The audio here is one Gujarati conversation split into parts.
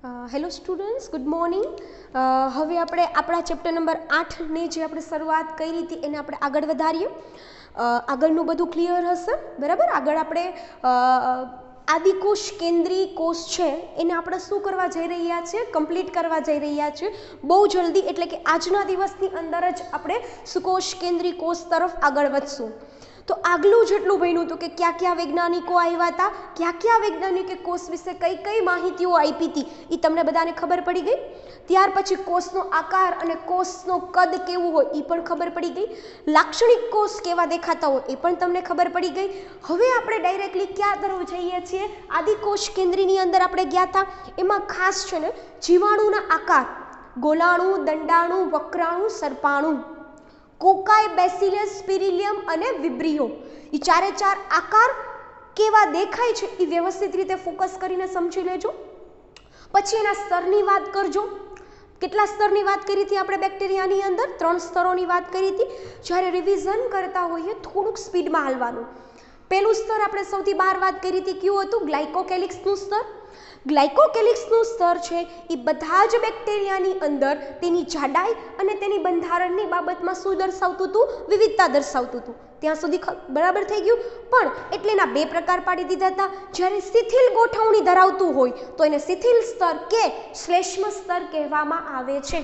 Hello students, good morning. હવે આપણે આપણા ચેપ્ટર નંબર 8ની જે આપણે શરૂઆત કરી હતી એને આપણે આગળ વધારીએ. આગળનું બધું ક્લિયર હશે, બરાબર. આગળ આપણે આદિકોષ કેન્દ્રી કોષ છે એને આપણે શું કરવા જઈ રહ્યા છીએ, કમ્પ્લીટ કરવા જઈ રહ્યા છીએ બહુ જલ્દી. એટલે કે આજના દિવસની અંદર જ આપણે સુકોષ કેન્દ્રી કોષ તરફ આગળ વધશું. તો આગલું જેટલું ભણ્યું હતું કે ક્યાં ક્યાં વૈજ્ઞાનિકો આવ્યા હતા, ક્યાં ક્યાં વૈજ્ઞાનિકે કોષ વિશે કઈ કઈ માહિતીઓ આપી હતી એ તમને બધાને ખબર પડી ગઈ. ત્યાર પછી કોષનો આકાર અને કોષનો કદ કેવું હોય એ પણ ખબર પડી ગઈ. લાક્ષણિક કોષ કેવા દેખાતા હોય એ પણ તમને ખબર પડી ગઈ. હવે આપણે ડાયરેક્ટલી ક્યાં તરફ જઈએ છીએ? આદિકોષ કેન્દ્રીની અંદર આપણે ગયા હતા. એમાં ખાસ છે ને જીવાણુના આકાર, ગોલાણુ, દંડાણુ, વક્રાણુ, સર્પાણુ, કોકાઈ, બેસિલસ, સ્પિરિલિયમ અને વિબ્રિયો, એ ચારે ચાર આકાર કેવા દેખાય છે એ વ્યવસ્થિત રીતે ફોકસ કરીને સમજી લેજો. પછી એના સ્તરની વાત કરજો. કેટલા સ્તરની વાત કરી હતી આપણે બેક્ટેરિયાની અંદર? 3 સ્તરોની વાત કરી હતી. જ્યારે રિવિઝન કરતા હોઈએ થોડુંક સ્પીડમાં હાલવાનું. પહેલું સ્તર આપણે સૌથી બહાર વાત કરી હતી, કયું હતું? ગ્લાયકોકેલિક્સનું સ્તર. ગ્લાયકોકેલિક્સનું સ્તર છે એ બધા જ બેક્ટેરિયાની અંદર તેની જાડાઈ અને તેની બંધારણની બાબતમાં શું દર્શાવતું હતું? વિવિધતા દર્શાવતું હતું. ત્યાં સુધી બરાબર થઈ ગયું. પણ એટલે એના 2 પ્રકાર પાડી દીધા હતા. જ્યારે શિથિલ ગોઠવણી ધરાવતું હોય તો એને શિથિલ સ્તર કે શ્લેષ્મ સ્તર કહેવામાં આવે છે.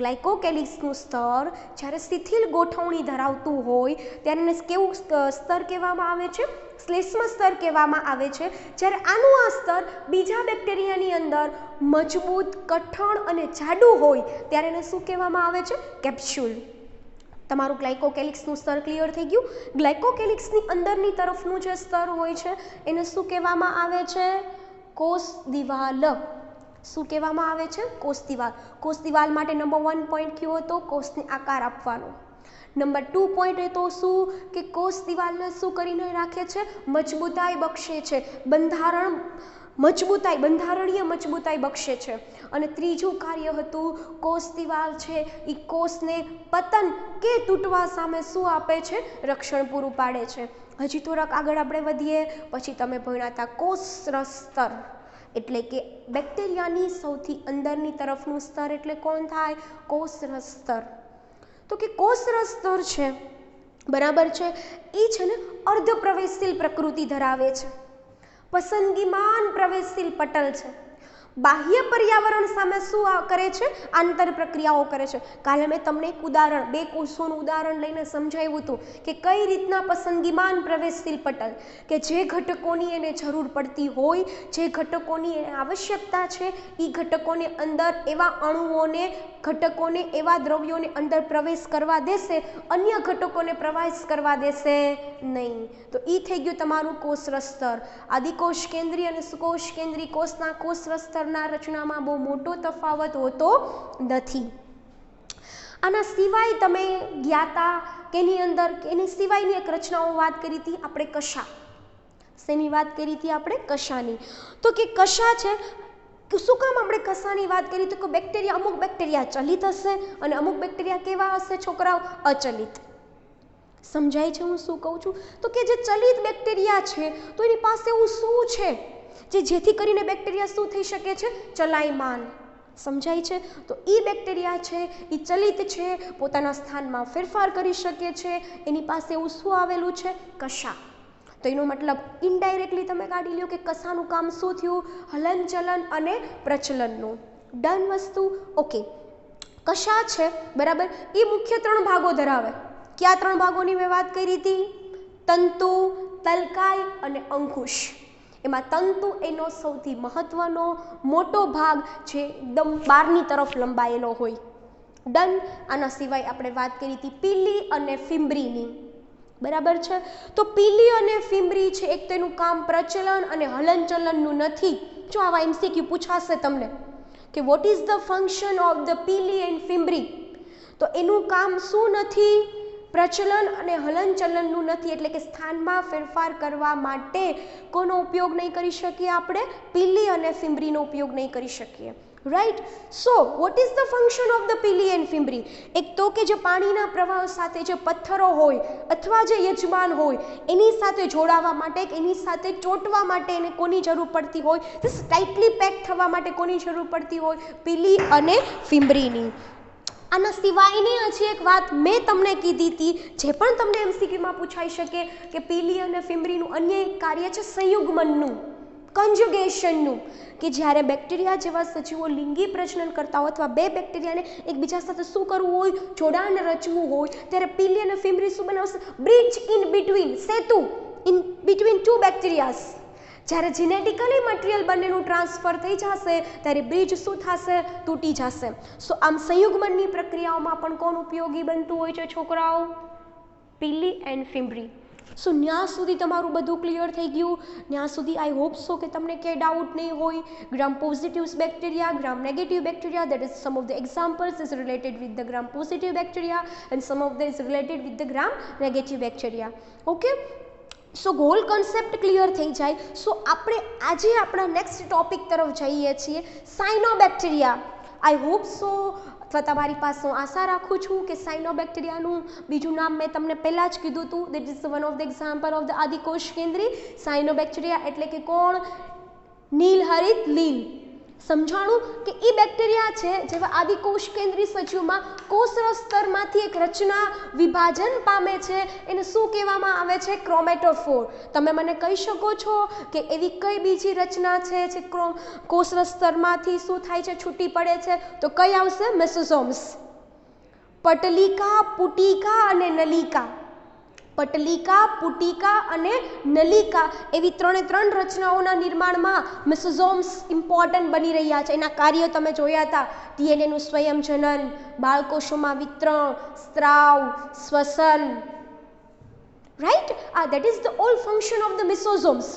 ગ્લાયકોકેલિક્સનું સ્તર જ્યારે શિથિલ ગોઠવણી ધરાવતું હોય ત્યારે એને કેવું સ્તર કહેવામાં આવે છે? શ્લેષ્મ સ્તર કહેવામાં આવે છે. જ્યારે આનું આ સ્તર બીજા બેક્ટેરિયાની અંદર મજબૂત, કઠણ અને જાડું હોય ત્યારે એને શું કહેવામાં આવે છે? કેપ્સ્યુલ. તમારું ગ્લાયકોકેલિક્સનું સ્તર ક્લિયર થઈ ગયું. ગ્લાયકોકેલિક્સની અંદરની તરફનું જે સ્તર હોય છે એને શું કહેવામાં આવે છે? કોષ દિવાલ. શું કહેવામાં આવે છે? કોષ દિવાલ. કોષ દિવાલ માટે નંબર 1 પોઈન્ટ કયો હતો? કોષને આકાર આપવાનો. નંબર 2 પોઈન્ટ એ તો શું કે કોષ દિવાલને શું કરીને રાખે છે? મજબૂતાઈ બક્ષે છે. બંધારણીય મજબૂતાઈ બક્ષે છે. અને ત્રીજું કાર્ય હતું કોષ દિવાલ છે એ કોષને પતન કે તૂટવા સામે શું આપે છે? રક્ષણ પૂરું પાડે છે. હજી થોડાક આગળ આપણે વધીએ. પછી તમે ભણ્યા હતા કોષરસ સ્તર. એટલે કે બેક્ટેરિયાની સૌથી અંદરની તરફનું સ્તર એટલે કોણ થાય? કોષરસ સ્તર. તો કે કોષરસ સ્તર છે, બરાબર છે, એ છે ને અર્ધ પ્રવેશશીલ પ્રકૃતિ ધરાવે છે. પસંદગીમાન પ્રવેશશીલ પટલ છે. બાહ્ય પર્યાવરણ સામે શું કરે છે? આંતર પ્રક્રિયાઓ કરે છે. કાલે મેં તમને એક ઉદાહરણ, 2 કોષોનું ઉદાહરણ લઈને સમજાવ્યું હતું કે કઈ રીતના પસંદગીમાન પ્રવેશશીલ પટલ, કે જે ઘટકોની એને જરૂર પડતી હોય, જે ઘટકોની એને આવશ્યકતા છે, એ ઘટકોને અંદર એવા અણુઓને, ઘટકોને, એવા દ્રવ્યોને અંદર પ્રવેશ કરવા દેશે, અન્ય ઘટકોને પ્રવેશ કરવા દેશે નહીં. તો એ થઈ ગયું તમારું કોષરસ સ્તર. આદિકોષ કેન્દ્રી અને સુકોષ કેન્દ્રી કોષના કોષરસ સ્તરના રચનામાં બહુ મોટો તફાવત હોતો નથી. આના સિવાય તમે ગયા હતા કે એની અંદર એની સિવાયની એક રચનાઓ વાત કરી હતી આપણે કશા. શેની વાત કરી હતી આપણે? કશાની. તો કે કશા છે, શું કામ આપણે કશાની વાત કરી? તો કે બેક્ટેરિયા, અમુક બેક્ટેરિયા ચલિત હશે અને અમુક બેક્ટેરિયા કેવા હશે છોકરાઓ? અચલિત. સમજાય છે હું શું કહું છું? તો કે જે ચલિત બેક્ટેરિયા છે તો એની પાસે એવું શું છે જેથી કરીને બેક્ટેરિયા શું થઈ શકે છે? ચલાયમાન. સમજાય છે? તો એ બેક્ટેરિયા છે એ ચલિત છે, પોતાના સ્થાનમાં ફેરફાર કરી શકે છે. એની પાસે એવું શું આવેલું છે? કશા. તો એનો મતલબ ઇનડાયરેક્ટલી તમે કાઢી લ્યો કે કશાનું કામ શું થયું? હલનચલન અને પ્રચલનનું. ડન વસ્તુ. ઓકે. કશા છે, બરાબર, એ મુખ્ય 3 ભાગો ધરાવે. કયા 3 ભાગોની મેં વાત કરી હતી? તંતુ, તલકાય અને અંકુશ. એમાં તંતુ એનો સૌથી મહત્વનો મોટો ભાગ છે, એકદમ બહારની તરફ લંબાયેલો હોય. ડન. આના સિવાય આપણે વાત કરી હતી પીલી અને ફિમ્બ્રીની, બરાબર છે. તો પીલી અને ફિમ્બ્રી છે, એક તો એનું કામ પ્રચલન અને હલનચલનનું નથી. જો આવા MCQ પૂછાશે તમને કે what is the function of the pili and fimbriae, તો એનું કામ શું નથી? પ્રચલન અને હલનચલનનું નથી, એટલે કે સ્થાનમાં ફેરફાર કરવા માટે કોનો ઉપયોગ નહીં કરી શકીએ આપણે? પીલી અને ફિંબરીનો ઉપયોગ નહીં કરી શકીએ, right. So what is the function of the pili and fimbriae? એક તો કે જે પાણીના પ્રવાહ સાથે જે પથ્થરો હોય અથવા જે યજમાન હોય એની સાથે જોડાવા માટે, એની સાથે ચોંટવા માટે એને કોની જરૂર પડતી હોય? ધીસ ટાઇટલી પેક થવા માટે કોની જરૂર પડતી હોય? પીલી અને ફિંબરીની. આના સિવાયની હજી એક વાત મેં તમને કીધી હતી, જે પણ તમને એમસીક્યુમાં પૂછાઈ શકે, કે પીલી અને ફિંબરીનું અન્ય એક કાર્ય છે સંયુગ્મનનું, કન્જુગેશનનું, કે જ્યારે બેક્ટેરિયા જેવા સજીવો લિંગી પ્રજનન કરતા હોય અથવા બે બેક્ટેરિયાને એકબીજા સાથે શું કરવું હોય? જોડાણ રચવું હોય, ત્યારે પીલી અને ફિંબરી શું બનાવશે? બ્રિજ ઇન બિટવીન, સેતુ ઇન બિટવીન ટુ બેક્ટેરિયાસ. જ્યારે જીનેટિકલી મટીરિયલ બંનેનું ટ્રાન્સફર થઈ જશે ત્યારે બ્રિજ શું થશે? તૂટી જશે. સો આમ સંયુગ્મનની પ્રક્રિયાઓમાં પણ કોણ ઉપયોગી બનતું હોય છે છોકરાઓ? પીલી એન્ડ ફિંબરી. સો ત્યાં સુધી તમારું બધું ક્લિયર થઈ ગયું? ત્યાં સુધી આઈ હોપ સો કે તમને ક્યાંય ડાઉટ નહીં હોય. Gram positive bacteria, gram negative bacteria, that is some of the examples is related with the gram positive bacteria and some of them is related with the gram negative bacteria. Okay, so goal concept clear થઈ જાય. સો આપણે આજે આપણા નેક્સ્ટ ટોપિક તરફ જઈએ છીએ, સાયનોબેક્ટેરિયા. આઈ હોપ સો અથવા તમારી પાસે હું આશા રાખું છું કે સાયનોબેક્ટેરિયાનું બીજું નામ મેં તમને પહેલાં જ કીધું હતું, that is one of the example of the આદિકોષ કેન્દ્રી. સાયનોબેક્ટેરિયા એટલે કે કોણ? નીલહરિત લીલ. સમજાણું કે એ બેક્ટેરિયા છે જેવા આદિકોષ કેન્દ્રી સજીવમાં કોષરસ સ્તરમાંથી એક રચના વિભાજન પામે છે, એને શું કહેવામાં આવે છે? ક્રોમેટોફોર. તમે મને કહી શકો છો કે એવી કઈ બીજી રચના છે જે કોષરસ સ્તરમાંથી શું થાય છે? છૂટી પડે છે? તો કઈ આવશે? મેસોઝોમ્સ. પટલિકા, પુટિકા અને નલિકા. પટલિકા, પુટિકા અને નલિકા એવી ત્રણ રચનાઓના નિર્માણમાં મેસોઝોમ્સ ઇમ્પોર્ટન્ટ બની રહ્યા છે. એના કાર્ય તમે જોયા હતા, ડીએનએનું સ્વયંજનન, બાળકોષોમાં વિતરણ, સ્ત્રાવ, શ્વસન, right. That is the all function of the mesosomes.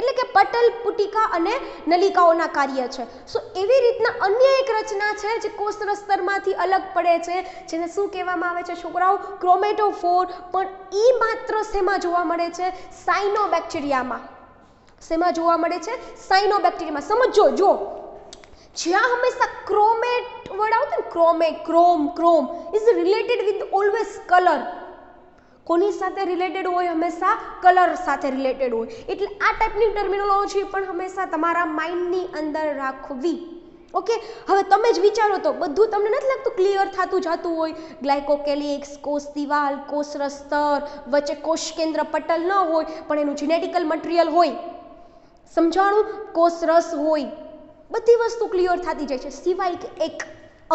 એટલે કે પટલ, પુટિકા અને નલિકાઓના કાર્ય છે. સો એવી રીતના અન્ય એક રચના છે જે કોષરસ સ્તરમાંથી અલગ પડે છે, જેને શું કહેવામાં આવે છે છોકરાઓ? ક્રોમેટોફોર. પણ એ માત્ર શેમાં જોવા મળે છે? સાયનોબેક્ટેરિયામાં. શેમાં જોવા મળે છે? સાયનોબેક્ટેરિયામાં. સમજો, જો જ્યાં હંમેશા ક્રોમેટ વર્ડ આવતો ને, chromate, chrome is related with always colour. કોની સાથે રિલેટેડ હોય? હંમેશા કલર સાથે રિલેટેડ હોય. એટલે આ ટાઈપની ટર્મિનોલોજી પણ હંમેશા તમારા માઇન્ડની અંદર રાખવી. ઓકે, હવે તમે જ વિચારો તો બધું તમને નથી લાગતું ક્લિયર થતું જતું હોય? ગ્લાયકોકેલિક્સ, કોષ દિવાલ, કોષરસ સ્તર, વચ્ચે કોષ કેન્દ્ર પટલ ન હોય પણ એનું જીનેટિકલ મટીરિયલ હોય. સમજાણું? કોષરસ હોય. બધી વસ્તુ ક્લિયર થતી જાય છે, સિવાય કે એક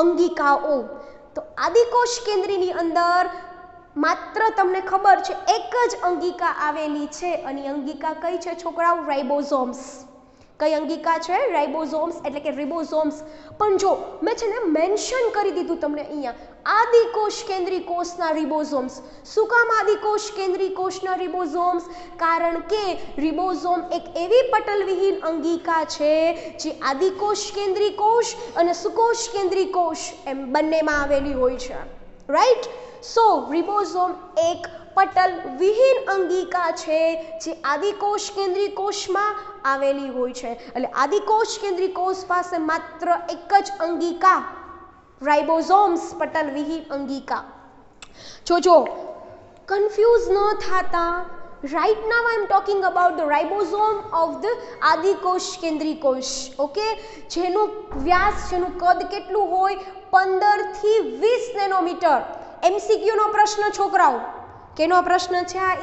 અંગિકાઓ. તો આદિકોષ કેન્દ્રીની અંદર માત્ર તમને ખબર છે એક જ અંગિકા આવેલી છે, અને અંગિકા કઈ છે છોકરાઓ? રાઇબોઝોમ્સ. કઈ અંગિકા છે? રાઇબોઝોમ્સ એટલે કે રિબોઝોમ્સ. પણ જો મેં છે ને મેન્શન કરી દીધું તમને અહીંયા, આદિકોષ કેન્દ્રી કોષના રિબોઝોમ્સ. શું કામ આદિકોષ કેન્દ્રી કોષના રિબોઝોમ્સ? કારણ કે રિબોઝોમ એક એવી પટલવિહીન અંગિકા છે જે આદિકોષ કેન્દ્રી કોષ અને સુકોષ કેન્દ્રી કોષ એમ બંનેમાં આવેલી હોય છે, રાઈટ. સો રિબોઝોમ એક પટલ વિહીન અંગિકા છે જે આદિકોષ કેન્દ્રી કોષમાં આવેલી હોય છે. એટલે આદિકોષ કેન્દ્રી કોષ પાસે માત્ર એક જ અંગિકા, રાઇબોઝોમ્સ, પટલ વિહીન અંગિકા. જોજો કન્ફ્યુઝ ન થતા, right now I am talking about the ribosome of the આદિકોષ કેન્દ્રી કોષ. ઓકે, જેનું વ્યાસ, જેનું કદ કેટલું હોય? 15 થી 20 નેનોમીટર. MCQ નો પ્રશ્ન છોકરાઓ, કેનો પ્રશ્ન છે આ?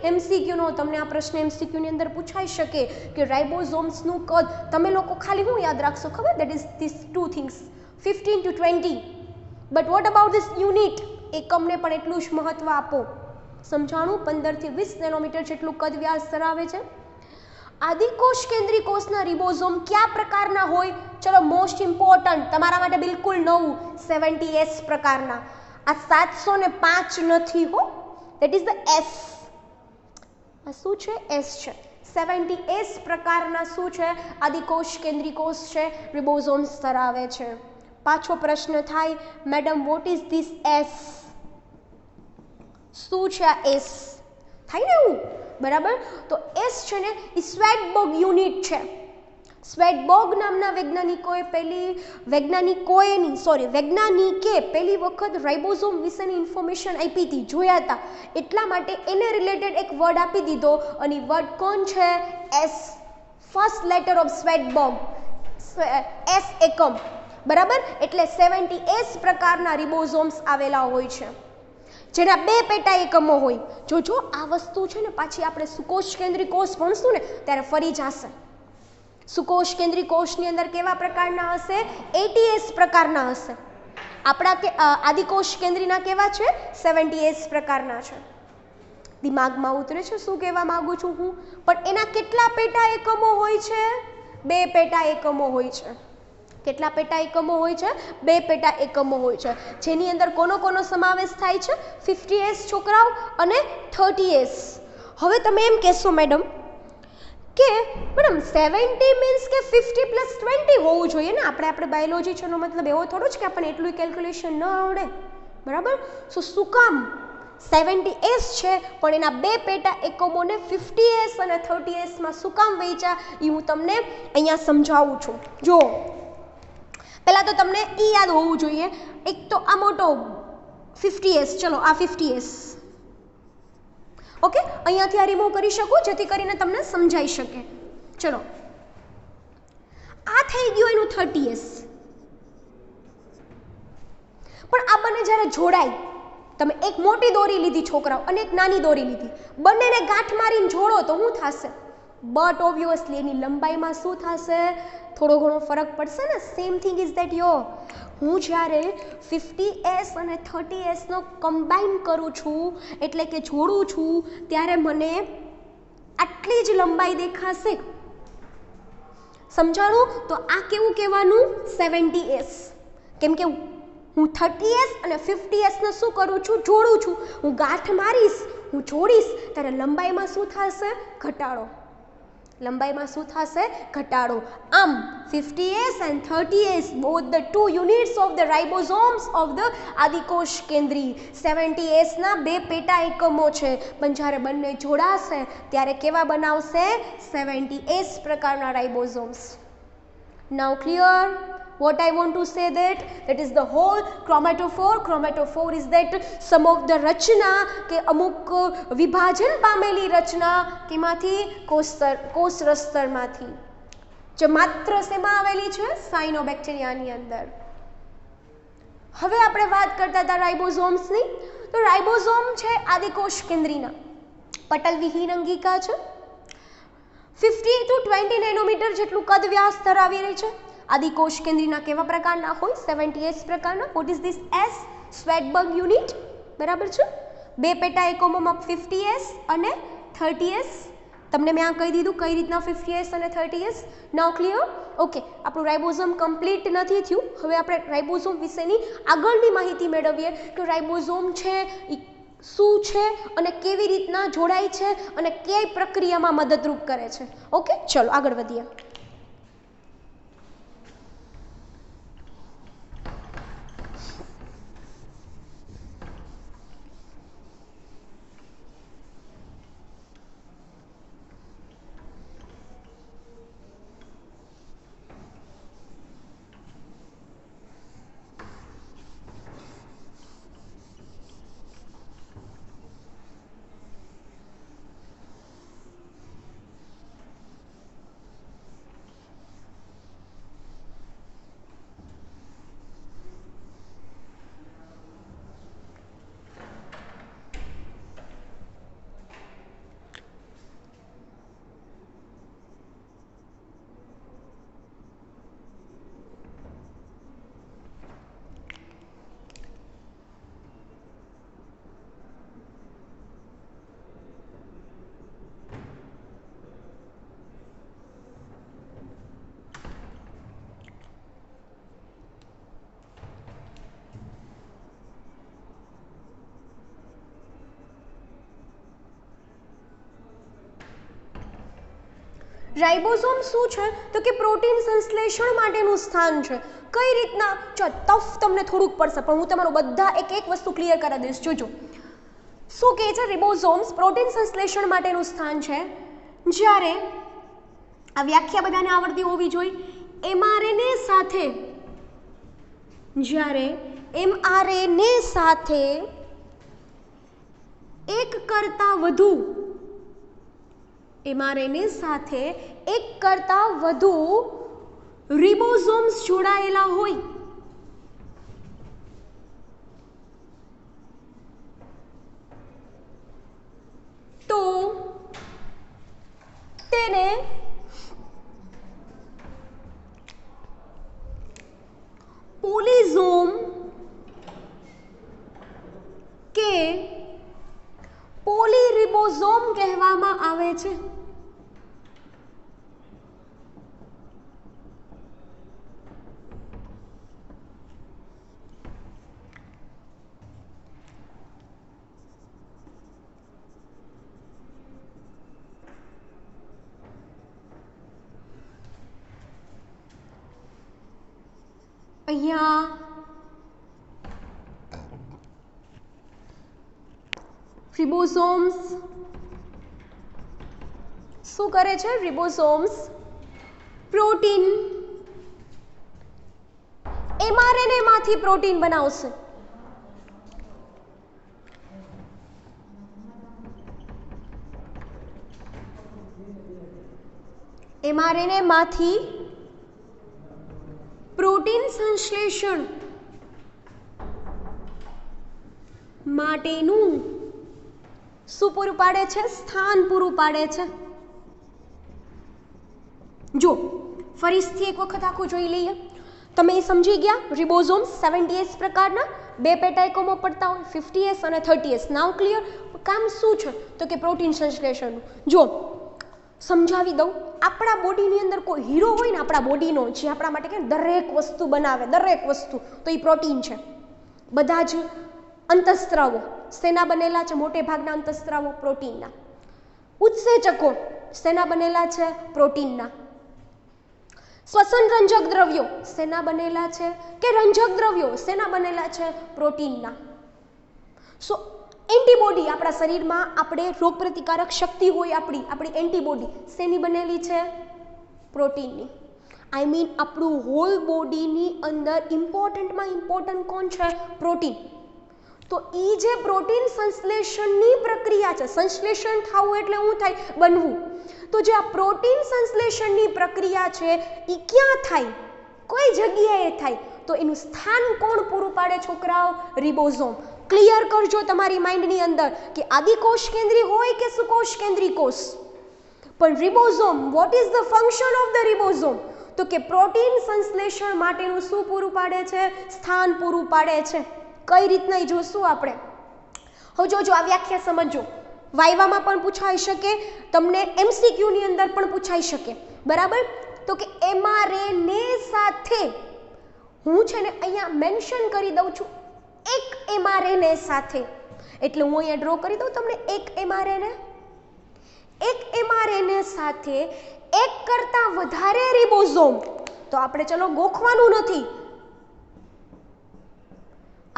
MCQ નો. તમને આ પ્રશ્ન MCQ ની અંદર પૂછાઈ શકે કે રાઇબોઝોમ્સ નું કદ. તમે લોકો ખાલી શું યાદ રાખશો ખબર? that is these two things, 15 to 20. but what about this unit? એકમને પણ એટલું જ મહત્વ આપો. સમજાણું? 15 થી 20 નેનોમીટર જેટલું કદ વ્યાસ ધરાવે છે. આદિકોષ કેન્દ્રી કોષના રિબોઝોમ કયા પ્રકારના હોય? ચલો મોસ્ટ ઇમ્પોર્ટન્ટ, તમારા માટે બિલકુલ નવું, 70S પ્રકારના. આ 705 નથી હો, that is the S. આ શું છે? S છે. 70S પ્રકારના શું છે? આદિકોષ કેન્દ્રી કોષ છે, રિબોઝોમ્સ ધરાવે છે. પાછો પ્રશ્ન થાય, madam vote is this S? શું છે આ એસ? થાય ને એવું, બરાબર? તો એસ છે ને એ સ્વેટબર્ગ યુનિટ છે. સ્વેટબર્ગ નામના વૈજ્ઞાનિકે પહેલી વખત રાઇબોઝોમ વિશેની ઇન્ફોર્મેશન આપી હતી, જોયા હતા, એટલા માટે એને રિલેટેડ એક વર્ડ આપી દીધો, અને વર્ડ કોણ છે? S. First letter of Svedberg, S એકમ, બરાબર? એટલે 70S પ્રકારના રિબોઝોમ્સ આવેલા હોય છે, જેના 2 પેટા એકમો હોય. જો આ વસ્તુ છે ને પાછી આપણે સુકોષ કેન્દ્રી કોષ ભણશું ને ત્યારે ફરી જશે. સુકોષ કેન્દ્રી કોષની અંદર કેવા પ્રકારના હશે? 80S પ્રકારના હશે. આપણા આદિકોષ કેન્દ્રીના કેવા છે? 70S પ્રકારના છે. દિમાગમાં ઉતરે છે શું કહેવા માંગુ છું હું? પણ એના કેટલા પેટા એકમો હોય છે? 2 પેટા એકમો હોય છે. કેટલા પેટા એકમો હોય છે? 2 પેટા એકમો હોય છે, જેની અંદર કોનો સમાવેશ થાય છે? 50S છોકરાઓ અને 30S. હવે તમે એમ કહેશો મેડમ કે મેડમ 70 મીન્સ કે 50 + 20 હોવું જોઈએ ને, આપણે બાયોલોજી છે એનો મતલબ એવો થોડો જ કે આપણને એટલું કેલ્ક્યુલેશન ન આવડે, બરાબર? શું કામ 70S છે પણ એના 2 પેટા એકમોને 50S અને 30S માં શું કામ વહેંચ્યા એ હું તમને અહીંયા સમજાવું છું. જો પહેલા તો તમને એ યાદ હોવું જોઈએ, એક તો આ મોટો 50S, ચલો આ 50S, ઓકે, અહીંયાથી આ રિમૂવ કરી શકું જેથી કરીને તમને સમજાઈ શકે. ચલો આ થઈ ગયું એનું 30S. પણ આ બંને જ્યારે જોડાય, તમે એક મોટી દોરી લીધી છોકરાઓ અને એક નાની દોરી લીધી, બંનેને ગાંઠ મારીને જોડો તો શું થશે? બટ ઓબ્વિયસલી એની લંબાઈમાં શું થશે? થોડો ઘણો ફરક પડશે ને. સેમ થિંગ ઇઝ ધેટ યો, હું જ્યારે 50S અને 30S નો કમ્બાઈન કરું છું, એટલે કે જોડું છું, ત્યારે મને આટલી જ લંબાઈ દેખાશે. સમજાણું? તો આ કેવું કહેવાનું? 70S. કેમ કે હું 30S અને 50S ને શું કરું છું? જોડું છું. હું ગાંઠ મારીશ, હું જોડીશ, ત્યારે લંબાઈમાં શું થશે? ઘટાડો. લંબાઈમાં શું થશે? ઘટાડો. આમ 50S and 30S, both the 2 units of the ribosomes of the આદિકોષ કેન્દ્રી. 70S ના 2 પેટા એકમો છે, પણ જ્યારે બંને જોડાશે ત્યારે કેવા બનાવશે? 70S પ્રકારના રાઇબોસોમ્સ. Now clear? What I want to say that is the whole chromatophore. Chromatophore is that some of the રચના કે અમુક વિભાજન પામેલી રચના કેમાંથી? કોષ રસ્તરમાંથી, જે માત્ર શેમાં આવેલી છે? સાયનોબેક્ટેરિયાની અંદર. હવે આપણે વાત કરતા હતા રાઇબોસોમ્સની. તો રાઇબોસોમ છે આદિકોષ કેન્દ્રીના, પટલ વિહીન અંગિકા છે, 50 to 20 નેનોમીટર જેટલું કદ વ્યાસ ધરાવી રહી છે. આદિકોષ કેન્દ્રીના કેવા પ્રકારના હોય? 70S પ્રકારના. What is this? S, Svedberg unit, બરાબર છે? 2 પેટા એકમોમાં 50S અને 30S. તમને મેં આ કહી દીધું કઈ રીતના 50S અને 30S. નાઉ ક્લિયર? ઓકે, આપણું રાઇબોસોમ કમ્પ્લીટ નથી થયું. હવે આપણે રાઇબોસોમ વિશેની આગળની માહિતી મેળવીએ કે રાઇબોસોમ છે એ શું છે અને કેવી રીતના જોડાય છે અને કઈ પ્રક્રિયામાં મદદરૂપ કરે છે. ઓકે, ચલો આગળ વધીએ. રાઇબોસોમ શું છે? તો કે પ્રોટીન સંશ્લેષણ માટેનું સ્થાન છે. કઈ રીતના? જો ટફ તમને થોડુંક પડશે, પણ હું તમારું બધા એક વસ્તુ ક્લિયર કરી દઈશ. જોજો, શું કહે છે? રિબોઝોમ્સ પ્રોટીન સંશ્લેષણ માટેનું સ્થાન છે. જ્યારે આ વ્યાખ્યા બધાને આવડતી હોવી જોઈએ. એમઆરએનએ સાથે જ્યારે એમઆરએનએ સાથે એક કરતાં વધુ એમઆરએનએ સાથે એક કરતાં વધુ રિબોઝોમ્સ જોડાયેલા હોય તો તેને પોલિઝોમ કે પોલીરિબોઝોમ કહેવામાં આવે છે. અહીંયા રિબોઝોમ્સ શું કરે છે? રિબોઝોમ્સ પ્રોટીન એમઆરએનએ માંથી પ્રોટીન બનાવશે. એમઆરએનએ માંથી પ્રોટીન સંશ્લેષણ માટેનું શું પૂરું પાડે છે? સ્થાન પૂરું પાડે છે. જો ફરીથી એક વખત આખું જોઈ લઈએ. તમે સમજી ગયા? રિબોઝોમ્સ 70S પ્રકારના, બે પેટાઇકોમો પડતા હોય, 50S અને 30S. નાવ ક્લિયર? કામ શું છે? તો કે પ્રોટીન સંશ્લેષણનું. જો સમજાવી દઉં, આપણા બોડીની અંદર કોઈ હીરો હોય ને આપણા બોડીનો, જે આપણા માટે કે દરેક વસ્તુ બનાવે, દરેક વસ્તુ, તો એ પ્રોટીન છે. બધા જ અંતઃસ્ત્રાવો શેના બનેલા છે? મોટે ભાગના અંતઃસ્ત્રાવો પ્રોટીનના. ઉત્સેચકો શેના બનેલા છે? પ્રોટીનના. શ્વસન રંજક દ્રવ્યો શેના બનેલા છે? કે રંજક દ્રવ્યો શેના બનેલા છે? પ્રોટીનના. સો એન્ટીબોડી આપણા શરીરમાં આપણે રોગપ્રતિકારક શક્તિ હોય આપણી એન્ટીબોડી શેની બનેલી છે? પ્રોટીનની. આઈ મીન આપણું હોલ બોડીની અંદર ઇમ્પોર્ટન્ટમાં ઇમ્પોર્ટન્ટ કોણ છે? પ્રોટીન. તો એ જે પ્રોટીન સંશ્લેષણની પ્રક્રિયા છે, સંશ્લેષણ થવું એટલે શું થાય? બનવું. તો જે આ પ્રોટીન સંશ્લેષણની પ્રક્રિયા છે એ ક્યાં થાય? કોઈ જગ્યાએ થાય. તો એનું સ્થાન કોણ પૂરું પાડે છોકરાઓ? રિબોઝોમ. ક્લિયર કરજો તમારી માઇન્ડની અંદર કે આદિકોષ કેન્દ્રી હોય કે સુકોષ કેન્દ્રી કોષ, પણ ribosome, vote is the function of the ribosome? તો કે પ્રોટીન સંશ્લેષણ માટેનું શું પૂરું પાડે છે? સ્થાન પૂરું પાડે છે. કઈ રીતના એ જોશું આપણે. હવે જોજો આ વ્યાખ્યા સમજો. વાયવામાં પણ પૂછાઈ શકે, તમને એમસીક્યુની અંદર પણ પૂછાઈ શકે. બરાબર? તો કે એમઆરએનએ સાથે હું છે ને અહીંયા મેન્શન કરી દઉં છું એક એમઆરએનએ સાથે, એટલે હું અહીંયા ડ્રો કરી દઉં તમને એક એમઆરએનએ સાથે એક કરતાં વધારે રિબોઝોમ. તો આપણે ચલો ગોખવાનું નથી.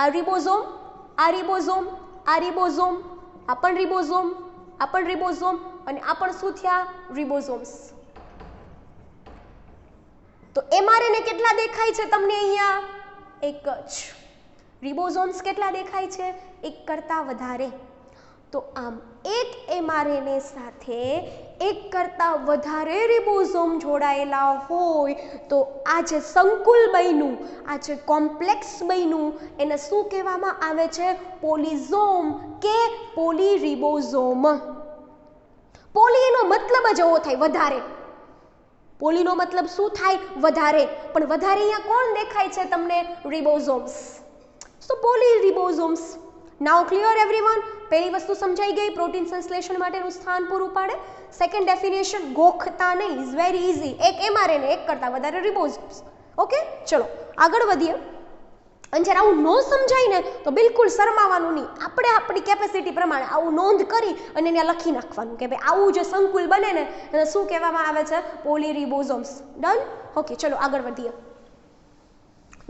આ રિબોઝોમ, આ રિબોઝોમ, આ રિબોઝોમ, આ પણ રિબોઝોમ, આ પણ રિબોઝોમ અને આ પણ શું થયા? રિબોઝોમ્સ. તો એમઆરએનએ કેટલા દેખાય છે તમને અહીંયા? એક જ. રિબોઝોમ્સ કેટલા દેખાય છે? એક કરતાં વધારે. તો આમ એક એમઆરએનએ સાથે એક કરતાં વધારે રિબોઝોમ જોડાયેલા હોય તો આ જે સંકુલ બન્યું, આ જે કોમ્પ્લેક્સ બન્યું, એને શું કહેવામાં આવે છે? પોલિઝોમ કે પોલીરિબોઝોમ. પોલીનો મતલબ જ એવો થાય વધારે. પોલીનો મતલબ શું થાય? વધારે. પણ વધારે અહીંયા કોણ દેખાય છે તમને? રિબોઝોમ્સ. સો પોલીરિબોઝોમ્સ. નાઉ ક્લિયર એવરીવન? પહેલી વસ્તુ સમજાઈ ગઈ, પ્રોટીન સંશ્લેષણ માટેનું સ્થાન પૂરું પાડે. સેકન્ડ ડેફિનેશન ગોખતા નહીં, ઇઝ વેરી ઇઝી. એક એમઆરએનએ, એક કરતાં વધારે રિબોઝોમ્સ. ઓકે, ચલો આગળ વધીએ. અને જ્યારે આવું ન સમજાય ને તો બિલકુલ શરમાવાનું નહીં. આપણે આપણી કેપેસિટી પ્રમાણે આવું નોંધ કરી અને એને લખી નાખવાનું કે ભાઈ આવું જે સંકુલ બને ને એને શું કહેવામાં આવે છે? પોલીરિબોઝોમ્સ. ડન? ઓકે, ચલો આગળ વધીએ.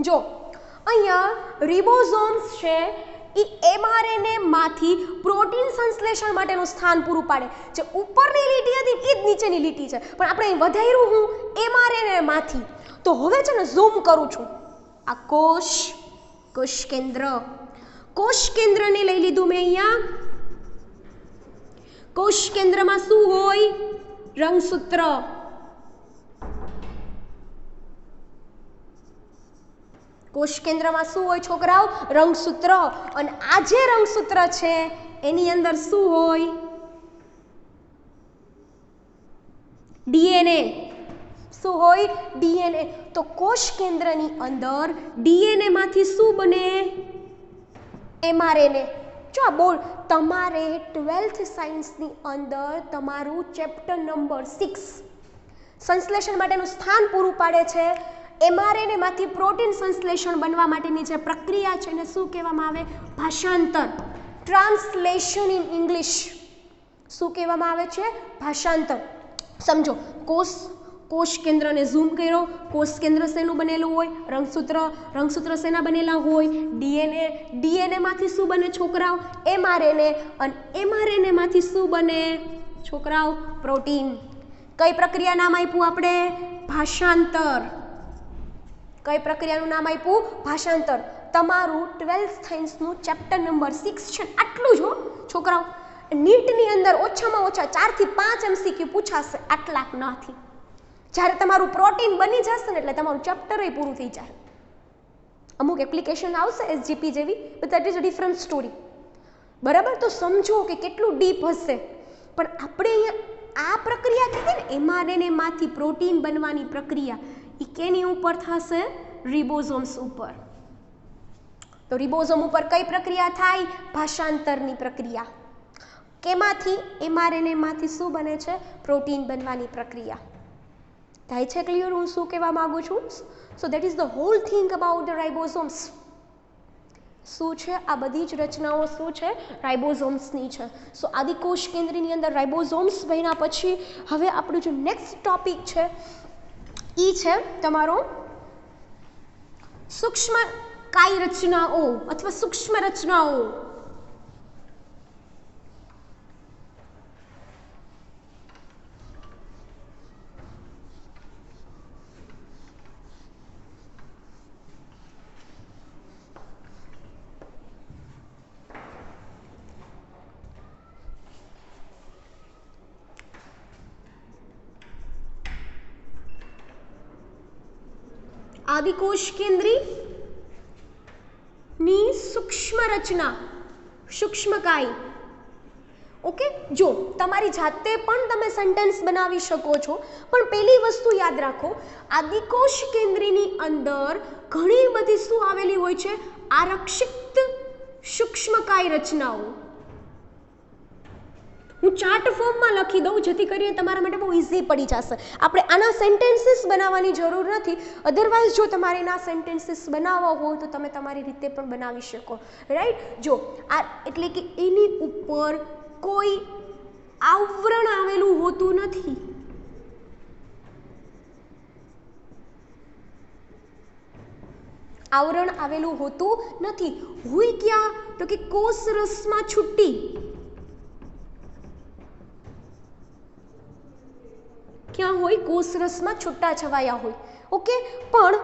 જો અહીંયા રિબોઝોમ્સ છે એ mRNA માંથી પ્રોટીન સંશ્લેષણ માટેનું સ્થાન પૂરું પાડે. જે ઉપરની લીટી હતી એ જ નીચેની લીટી છે, પણ આપણે અહીં વધાર્યું હું mRNA માંથી. તો હવે છે ને ઝૂમ કરું છું. આ કોષ કેન્દ્રને લઈ લીધું મેં અહીંયા. કોષ કેન્દ્રમાં શું હોય? રંગસૂત્ર. કોષ કેન્દ્રમાં શું હોય છોકરાઓ? રંગસૂત્ર. અને આ જે રંગસૂત્ર છે એની અંદર શું હોય? ડીએનએ. શું હોય? ડીએનએ. તો કોષ કેન્દ્રની અંદર ડીએનએ માંથી શું બને? mRNA. જો આ બોલ, તમારે 12th સાયન્સની અંદર તમારું ચેપ્ટર નંબર 6 સંશ્લેષણ માટેનું સ્થાન પૂરું પાડે છે. mRNA માંથી પ્રોટીન સંશ્લેષણ બનવા માટેની જે પ્રક્રિયા છે એને શું કહેવામાં આવે? ભાષાંતર. Translation in English. શું કહેવામાં આવે છે? ભાષાંતર. સમજો, કોષ કેન્દ્રને ઝૂમ કર્યો. કોષ કેન્દ્ર શેનું બનેલું હોય? રંગસૂત્ર શેના બનેલા હોય? ડીએનએ માંથી શું બને છોકરાઓ? mRNA. અને mRNA માંથી શું બને છોકરાઓ? પ્રોટીન. કઈ પ્રક્રિયા નામ આપ્યું આપણે? ભાષાંતર. કઈ પ્રક્રિયાનું નામ આપ્યું? ભાષાંતર. તમારું 12th સાયન્સનું ચેપ્ટર નંબર 6 છે. આટલું જ હો છોકરાઓ. નીટની અંદર ઓછામાં ઓછા 4 થી 5 MCQ પૂછાશે, આટલાક નથી. જ્યારે તમારું પ્રોટીન બની જશે ને એટલે તમારું ચેપ્ટર પૂરું થઈ જાય. અમુક એપ્લિકેશન આવશે SGP જેવી, but that is a different story. બરાબર? તો સમજો કે કેટલું ડીપ હશે. પણ આપણે અહીંયા આ પ્રક્રિયા કીધી ને mRNA માંથી પ્રોટીન બનવાની પ્રક્રિયા, એ કેની ઉપર થશે? રિબોઝોમ્સ ઉપર. તો રિબોઝોમ ઉપર કઈ પ્રક્રિયા થાય? ભાષાંતરની પ્રક્રિયા. કેમાંથી? mRNA માંથી શું બને છે? પ્રોટીન બનવાની પ્રક્રિયા. થાય છે ક્લિયર હું શું કહેવા માંગુ છું? So that is the whole thing about the ribosomes. શું છે? આ બધી જ રચનાઓ શું છે? રાઇબોઝોમ્સની છે. સો આદિકોષ કેન્દ્રની અંદર રાઇબોઝોમ્સ બન્યા પછી હવે આપણું જે નેક્સ્ટ ટોપિક છે એ છે તમારો સૂક્ષ્મ કાય રચનાઓ અથવા સૂક્ષ્મ રચનાઓ. આદિકોષ કેન્દ્રી ની સૂક્ષ્મ રચના, સૂક્ષ્મકાય. ઓકે, જો તમારી જાતે પણ તમે સેન્ટેન્સ બનાવી શકો છો, પણ પહેલી વસ્તુ યાદ રાખો, આદિકોષ કેન્દ્રીની અંદર ઘણી બધી શું આવેલી હોય છે? આરક્ષિત સૂક્ષ્મકાય રચનાઓ. હું ચાર્ટ ફોર્મમાં લખી દઉં જેથી કરીને તમારા માટે બહુ ઇઝી પડી જશે. આપણે આના સેન્ટેન્સીસ બનાવવાની જરૂર નથી. અધરવાઇઝ જો તમારે એના સેન્ટેન્સીસ બનાવવા હોય તો તમે તમારી રીતે પણ બનાવી શકો. રાઈટ? જો આ એટલે કે એની ઉપર કોઈ આવરણ આવેલું હોતું નથી. આવરણ આવેલું હોતું નથી. હોય ક્યાં? તો કે કોષ રસમાં છુટ્ટી. ક્યાં હોય? કોષરસમાં છૂટા છવાયા હોય. ઓકે, પણ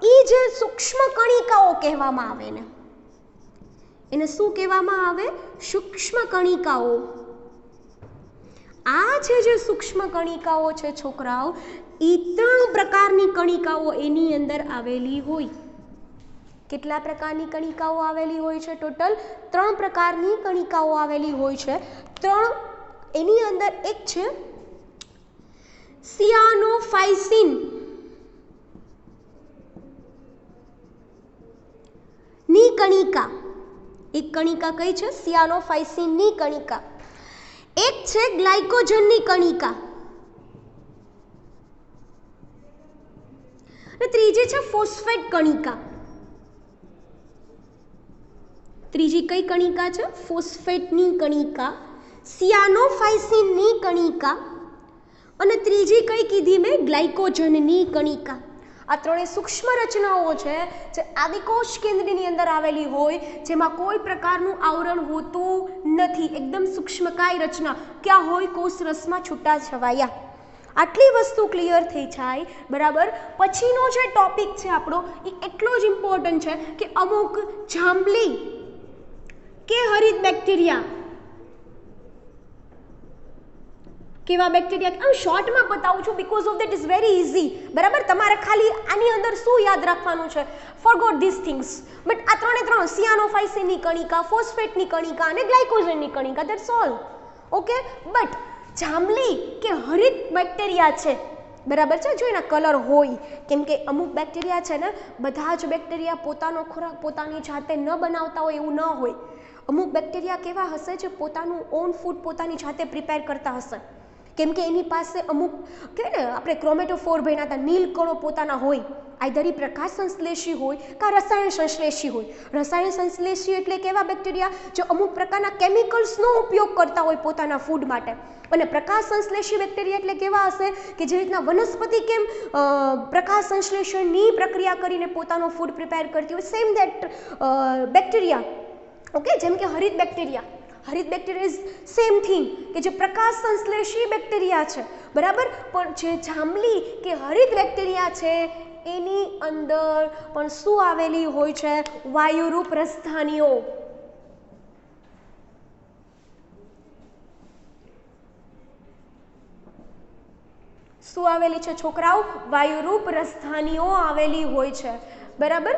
એ જે સૂક્ષ્મ કણિકાઓ કહેવામાં આવે ને, એને શું કહેવામાં આવે? સૂક્ષ્મ કણિકાઓ. આ જે સૂક્ષ્મ કણિકાઓ છે છોકરાઓ, એ 3 પ્રકારની કણિકાઓ એની અંદર આવેલી હોય. કેટલા પ્રકારની કણિકાઓ આવેલી હોય છે? ટોટલ 3 પ્રકારની કણિકાઓ આવેલી હોય છે. 3 એની અંદર એક છે સિયાનોફાઇસિન ની કણિકા. એક કણિકા કઈ છે? સિયાનોફાઇસિન ની કણિકા. એક છે ગ્લાયકોજનની કણિકા અને ત્રીજી છે ફોસ્ફેટ કણિકા. ત્રીજી કઈ કણિકા છે? ફોસ્ફેટની કણિકા, સિયાનોફાઇસિનની કણિકા અને ત્રીજી કઈ કીધી મેં? ગ્લાયકોજનની કણિકા. આ ત્રણેય સૂક્ષ્મ રચનાઓ છે જે આદિકોષ કેન્દ્રની અંદર આવેલી હોય, જેમાં કોઈ પ્રકારનું આવરણ હોતું નથી, એકદમ સૂક્ષ્મકાય રચના ક્યાં હોય, કોષ રસમાં છૂટા છવાયા. આટલી વસ્તુ ક્લિયર થઈ જાય, બરાબર. પછીનો જે ટોપિક છે આપણો એ એટલો જ ઇમ્પોર્ટન્ટ છે કે અમુક જાંબલી કે હરિત બેક્ટેરિયા, કેવા બેક્ટેરિયા, આમ શોર્ટમાં બતાવું છું because of that is very easy, બરાબર. તમારે ખાલી આની અંદર શું યાદ રાખવાનું છે, ફોરગોટ ધીસ થિંગ્સ. બટ આ ત્રણે સિયાનોફાઇસિનની કણિકા, ફોસ્ફેટની કણિકા અને ગ્લાયકોજનની કણિકા, ધેટ્સ ઓલ. ઓકે. બટ જાંબલી કે હરિત બેક્ટેરિયા છે, બરાબર છે, જો એના કલર હોય, કેમ કે અમુક બેક્ટેરિયા છે ને, બધા જ બેક્ટેરિયા પોતાનો ખોરાક પોતાની જાતે ન બનાવતા હોય એવું ન હોય. અમુક બેક્ટેરિયા કેવા હશે જે પોતાનું ઓન ફૂડ પોતાની જાતે પ્રિપેર કરતા હશે, કેમ કે એની પાસે અમુક કે ને આપણે ક્રોમેટોફોર ભણ્યા હતા, નીલકણો પોતાના હોય, આઈધર ઈ પ્રકાશ સંશ્લેષી હોય કે રસાયણ સંશ્લેષી હોય. રસાયણ સંશ્લેષી એટલે કેવા બેક્ટેરિયા જે અમુક પ્રકારના કેમિકલ્સનો ઉપયોગ કરતા હોય પોતાના ફૂડ માટે. અને પ્રકાશ સંશ્લેષી બેક્ટેરિયા એટલે કેવા હશે કે જે રીતના વનસ્પતિ કેમ પ્રકાશ સંશ્લેષણની પ્રક્રિયા કરીને પોતાનો ફૂડ પ્રિપેર કરતી હોય, સેમ ધેટ બેક્ટેરિયા. ઓકે. જેમ કે હરિત બેક્ટેરિયા, હરિત બેક્ટેરિયા ઇઝ સેમ થિંગ કે જે પ્રકાશ સંશ્લેષી બેક્ટેરિયા છે, બરાબર. પણ જે જાંબલી કે હરિત બેક્ટેરિયા છે એની અંદર પણ શું આવેલી હોય છે, વાયુરૂપ રસધાનીઓ. શું આવેલી છે છોકરાઓ, વાયુરૂપ રસધાનીઓ આવેલી હોય છે, બરાબર.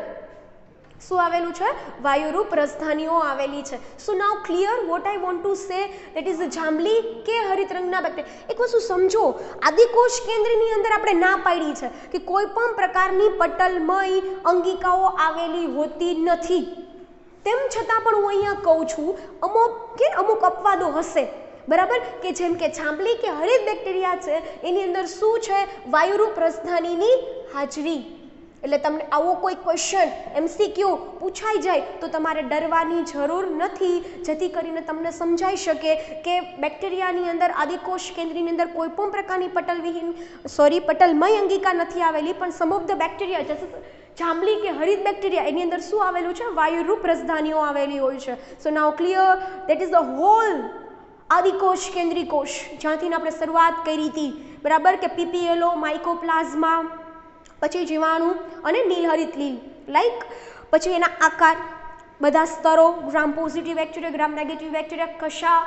શું આવેલું છે, વાયુરૂપ રસધાનીઓ આવેલી છે. So now clear what I want to say, that is જાંબલી કે હરિત રંગના બેક્ટેરિયા. એક વસ્તુ સમજો, આદિકોષ કેન્દ્રની અંદર આપણે ના પાડી છે કે કોઈ પણ પ્રકારની પટલમય અંગિકાઓ આવેલી હોતી નથી. તેમ છતાં પણ હું અહીંયા કહું છું અમુક અપવાદો હશે, બરાબર, કે જેમ કે જાંબલી કે હરિત બેક્ટેરિયા છે એની અંદર શું છે, વાયુરૂપ રસધાનીની હાજરી. એટલે તમને આવો કોઈ ક્વેશ્ચન MCQ પૂછાઈ જાય તો તમારે ડરવાની જરૂર નથી, જેથી કરીને તમને સમજાઈ શકે કે બેક્ટેરિયાની અંદર આદિકોષ કેન્દ્રની અંદર કોઈ પણ પ્રકારની પટલમય અંગિકા નથી આવેલી, પણ સમ ઓફ ધ બેક્ટેરિયા જાંબલી કે હરિત બેક્ટેરિયા એની અંદર શું આવેલું છે, વાયુરૂપ રસધાનીઓ આવેલી હોય છે. So now clear, that is the whole આદિકોષ કેન્દ્રી કોષ, જ્યાંથી આપણે શરૂઆત કરી હતી, બરાબર, કે PPLO, માઇકોપ્લાઝમા, પછી જીવાણુ અને નીલહરિત લીલ, લાઈક. પછી એના આકાર, બધા સ્તરો, gram positive bacteria, gram negative bacteria, કશા,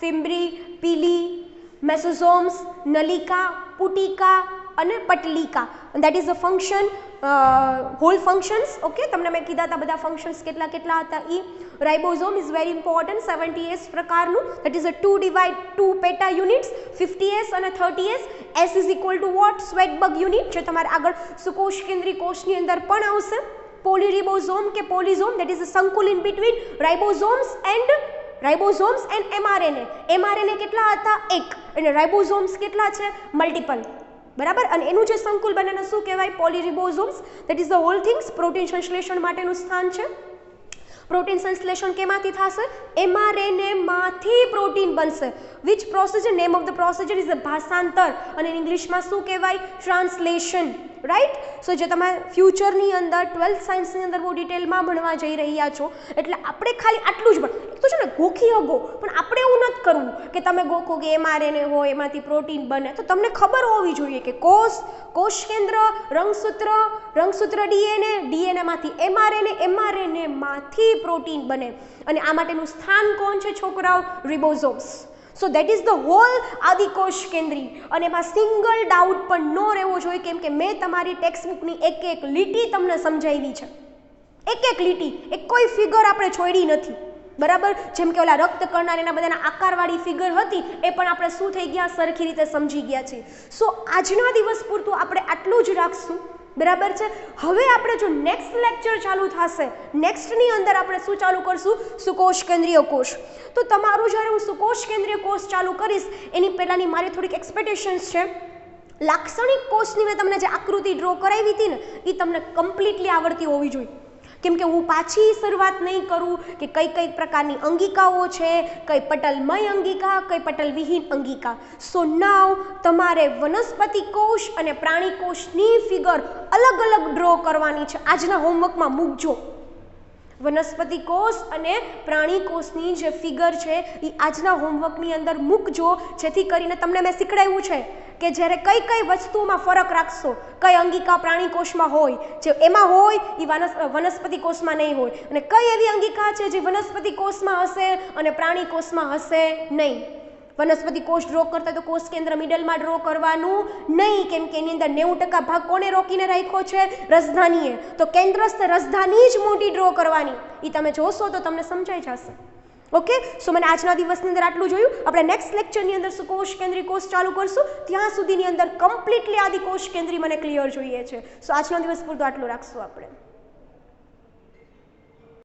ફિમ્બ્રી, પીલી, મેસોઝોમ્સ, નલિકા, પુટિકા અને પટલિકા. That is the function, whole functions. Okay. તમને મેં કીધા હતા બધા ફંક્શન્સ કેટલા કેટલા હતા. ઈ ribosome is very important, 70S પ્રકારનું, દેટ ઇઝ અ 2 પેટા યુનિટ્સ, 50S અને 30S. S is equal to what, Svedberg unit, જે તમારે આગળ સુકોષ કેન્દ્રી કોષની અંદર પણ આવશે. પોલીરિબોઝોમ કે પોલિઝોમ, દેટ ઇઝ અ સંકુલ in between ribosomes and mRNA. mRNA કેટલા હતા, એક, અને રાઇબોઝોમ્સ કેટલા છે, મલ્ટિપલ, બરાબર. અને એનું જે સંકુલ બને શું કહેવાય, polyribosomes. That is the whole things. Protein સંશ્લેષણ માટેનું સ્થાન છે. પ્રોટીન સંશ્લેષણ કેમાંથી થશે, mRNA માંથી પ્રોટીન બનશે. Which procedure, name of the procedure is ભાષાંતર, અને ઇંગ્લિશમાં શું કહેવાય, ટ્રાન્સલેશન, રાઈટ. સો જે તમે ફ્યુચરની અંદર 12th સાયન્સની અંદર બહુ ડિટેલમાં ભણવા જઈ રહ્યા છો, એટલે આપણે ખાલી આટલું જ એક તો છે ને ગોખી હગો, પણ આપણે એવું નથી કરવું કે તમે ગોખો કે mRNA હોય એમાંથી પ્રોટીન બને. તો તમને ખબર હોવી જોઈએ કે કોષ કેન્દ્ર, રંગસૂત્ર DNA માંથી mRNA માંથી પ્રોટીન બને, અને આ માટેનું સ્થાન કોણ છે છોકરાઓ, ribosomes. So that is the whole આદિકોષ કેન્દ્રી. અને એમાં સિંગલ ડાઉટ પણ ન રહેવો જોઈએ, કેમ કે મેં તમારી ટેક્સ્ટબુકની એક લીટી તમને સમજાવી છે, એક લીટી, એક કોઈ ફિગર આપણે છોડી નથી, બરાબર. જેમ કે ઓલા રક્તકણના એના બધાના આકારવાળી ફિગર હતી એ પણ આપણે શું થઈ ગયા, સરખી રીતે સમજી ગયા છીએ. સો આજના દિવસ પૂરતું આપણે આટલું જ રાખશું, બરાબર છે. હવે આપણે જો નેક્સ્ટ લેક્ચર ચાલુ થશે, નેક્સ્ટની અંદર આપણે શું ચાલુ કરશું, સુકોષ કેન્દ્રીય કોષ. તો તમારું જ્યારે હું સુકોષ કેન્દ્રીય કોષ ચાલુ કરીશ એની પહેલાંની મારી થોડીક એક્સપેક્ટેશન્સ છે. લાક્ષણિક કોષની મેં તમને જે આકૃતિ ડ્રો કરાવી હતી ને એ તમને કમ્પ્લીટલી આવડતી હોવી જોઈએ. કેમ કે હું પાછી શરૂઆત નહીં કરું કે કઈ કઈ પ્રકારની અંગિકાઓ છે, કઈ પટલમય અંગિકા, કઈ પટલ વિહીન અંગિકા. સો નાવ તમારે વનસ્પતિ કોષ અને પ્રાણી કોષની ફિગર અલગ અલગ ડ્રો કરવાની છે. આજના હોમવર્કમાં મૂકજો. વનસ્પતિ કોષ અને પ્રાણી કોષની જે ફિગર છે એ આજના હોમવર્કની અંદર મૂકજો, જેથી કરીને તમને મેં શીખડાવ્યું છે કે જ્યારે કઈ કઈ વસ્તુમાં ફરક રાખશો, કઈ અંગિકા પ્રાણી કોષમાં હોય જે એમાં હોય એ વનસ્પતિ કોષમાં નહીં હોય, અને કઈ એવી અંગિકા છે જે વનસ્પતિ કોષમાં હશે અને પ્રાણી કોષમાં હશે નહીં. વનસ્પતિ કોષ ડ્રો કરતા તો કોષ કેન્દ્ર મિડલમાં ડ્રો કરવાનું નહીં, કેમ કે એની અંદર 90% ભાગ કોને રોકીને રાખ્યો છે? રસધાનીએ. તો કેન્દ્રસ્થ રસધાની જ મોટી ડ્રો કરવાની. એ તમે જોશો તો તમને સમજાઈ જશે. ઓકે, સો મને આજના દિવસની અંદર આટલું જોયું. આપણે નેક્સ્ટ લેક્ચરની અંદર કોષ કેન્દ્રી કોષ ચાલુ કરશું. ત્યાં સુધીની અંદર કમ્પ્લીટલી આદિ કોષ કેન્દ્રી મને ક્લિયર જોઈએ છે. સો આજનો દિવસ પૂરતું આટલું રાખશું આપણે.